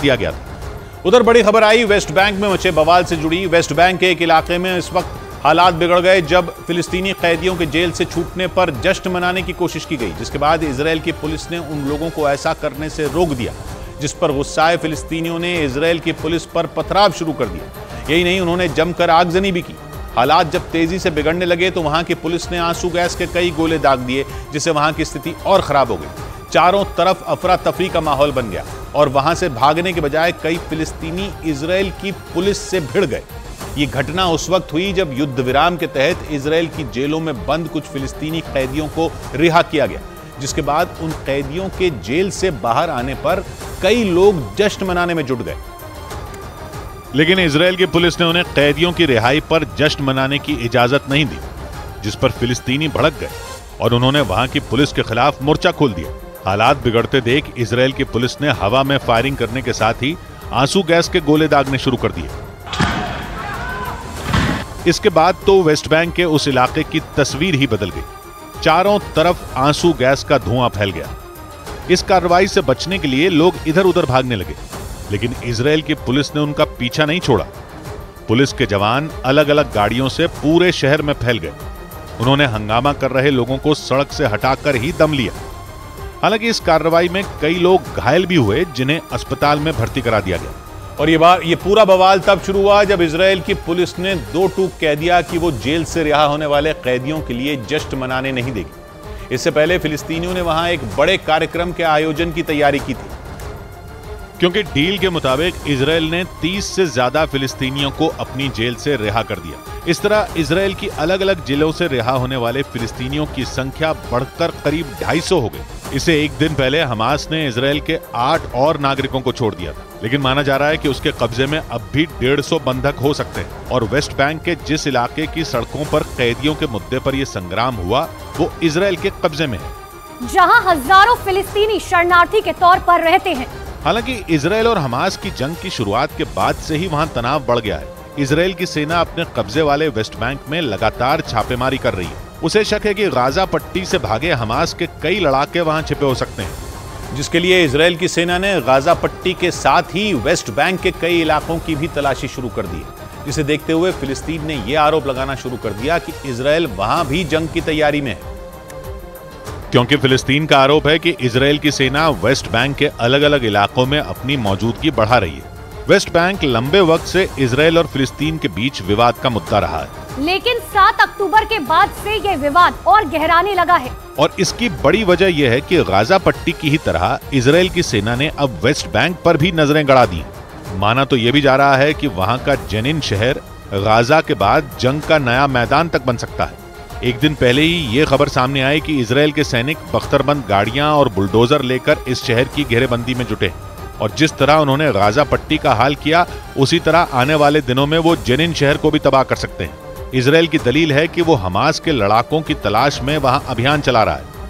दिया गया था। उधर बड़ी खबर आई वेस्ट बैंक में मचे बवाल से जुड़ी। वेस्ट बैंक के एक इलाके में इस वक्त हालात बिगड़ गए जब फिलिस्तीनी कैदियों के जेल से छूटने पर जश्न मनाने की कोशिश की गई, जिसके बाद इजरायल की पुलिस ने उन लोगों को ऐसा करने से रोक दिया, जिस पर गुस्साए फिलिस्तीनियों ने इजरायल की पुलिस पर पथराव शुरू कर दिया। यही नहीं, उन्होंने जमकर आगजनी भी की। हालात जब तेजी से बिगड़ने लगे तो वहां की पुलिस ने आंसू गैस के कई गोले दाग दिए, जिससे वहां की स्थिति और खराब हो गई। चारों तरफ अफरा तफरी का माहौल बन गया और वहां से भागने के बजाय कई फिलिस्तीनी इजरायल की पुलिस से भिड़ गए। ये घटना उस वक्त हुई जब युद्ध विराम के तहत इजरायल की जेलों में बंद कुछ फिलिस्तीनी कैदियों को रिहा किया गया, जिसके बाद उन कैदियों के जेल से बाहर आने पर कई लोग जश्न मनाने में जुट गए। लेकिन इजरायल की पुलिस ने उन्हें कैदियों की रिहाई पर जश्न मनाने की इजाजत नहीं दी, जिस पर फिलिस्तीनी भड़क गए और उन्होंने वहां की पुलिस के खिलाफ मोर्चा खोल दिया। हालात बिगड़ते देख इजरायल की पुलिस ने हवा में फायरिंग करने के साथ ही आंसू गैस के गोले दागने शुरू कर दिए। इसके बाद तो वेस्ट बैंक के उस इलाके की तस्वीर ही बदल गई। चारों तरफ आंसू गैस का धुआं फैल गया। इस कार्रवाई से बचने के लिए लोग इधर उधर भागने लगे, लेकिन इजरायल की पुलिस ने उनका पीछा नहीं छोड़ा। पुलिस के जवान अलग अलग गाड़ियों से पूरे शहर में फैल गए। उन्होंने हंगामा कर रहे लोगों को सड़क से हटाकर ही दम लिया। हालांकि इस कार्रवाई में कई लोग घायल भी हुए, जिन्हें अस्पताल में भर्ती करा दिया गया। और ये पूरा बवाल तब शुरू हुआ जब इजरायल की पुलिस ने दो टूक कह दिया कि वो जेल से रिहा होने वाले कैदियों के लिए जश्न मनाने नहीं देगी। इससे पहले फिलिस्तीनियों ने वहां एक बड़े कार्यक्रम के आयोजन की तैयारी की थी, क्योंकि डील के मुताबिक इजरायल ने 30 से ज्यादा फिलिस्तीनियों को अपनी जेल से रिहा कर दिया। इस तरह इजरायल की अलग अलग जेलों से रिहा होने वाले फिलिस्तीनियों की संख्या बढ़कर करीब 250 हो गई। इसे एक दिन पहले हमास ने इजरायल के 8 और नागरिकों को छोड़ दिया था, लेकिन माना जा रहा है कि उसके कब्जे में अब भी 150 बंधक हो सकते हैं। और वेस्ट बैंक के जिस इलाके की सड़कों पर कैदियों के मुद्दे पर यह संग्राम हुआ, वो इजरायल के कब्जे में है, जहां हजारों फिलिस्तीनी शरणार्थी के तौर पर रहते हैं। हालांकि इजरायल और हमास की जंग की शुरुआत के बाद से ही वहां तनाव बढ़ गया है। इजरायल की सेना अपने कब्जे वाले वेस्ट बैंक में लगातार छापेमारी कर रही है। उसे शक है कि गाजा पट्टी से भागे हमास के कई लड़ाके वहां छिपे हो सकते हैं, जिसके लिए इजरायल की सेना ने गाजा पट्टी के साथ ही वेस्ट बैंक के कई इलाकों की भी तलाशी शुरू कर दी है। जिसे देखते हुए फिलिस्तीन ने यह आरोप लगाना शुरू कर दिया कि इजरायल वहां भी जंग की तैयारी में है, क्योंकि फिलिस्तीन का आरोप है कि इजरायल की सेना वेस्ट बैंक के अलग अलग इलाकों में अपनी मौजूदगी बढ़ा रही है। वेस्ट बैंक लंबे वक्त से इजरायल और फिलिस्तीन के बीच विवाद का मुद्दा रहा है, लेकिन 7 अक्टूबर के बाद से यह विवाद और गहराने लगा है। और इसकी बड़ी वजह यह है कि गाजा पट्टी की ही तरह इजरायल की सेना ने अब वेस्ट बैंक पर भी नजरें गड़ा दी। माना तो यह भी जा रहा है कि वहां का जेनिन शहर गाजा के बाद जंग का नया मैदान तक बन सकता है। एक दिन पहले ही ये खबर सामने आई कि इजरायल के सैनिक बख्तरबंद गाड़ियां और बुलडोजर लेकर इस शहर की घेरेबंदी में जुटे, और जिस तरह उन्होंने गाजा पट्टी का हाल किया, उसी तरह आने वाले दिनों में वो जेनिन शहर को भी तबाह कर सकते हैं। इजरायल की दलील है कि वो हमास के लड़ाकों की तलाश में वहां अभियान चला रहा है।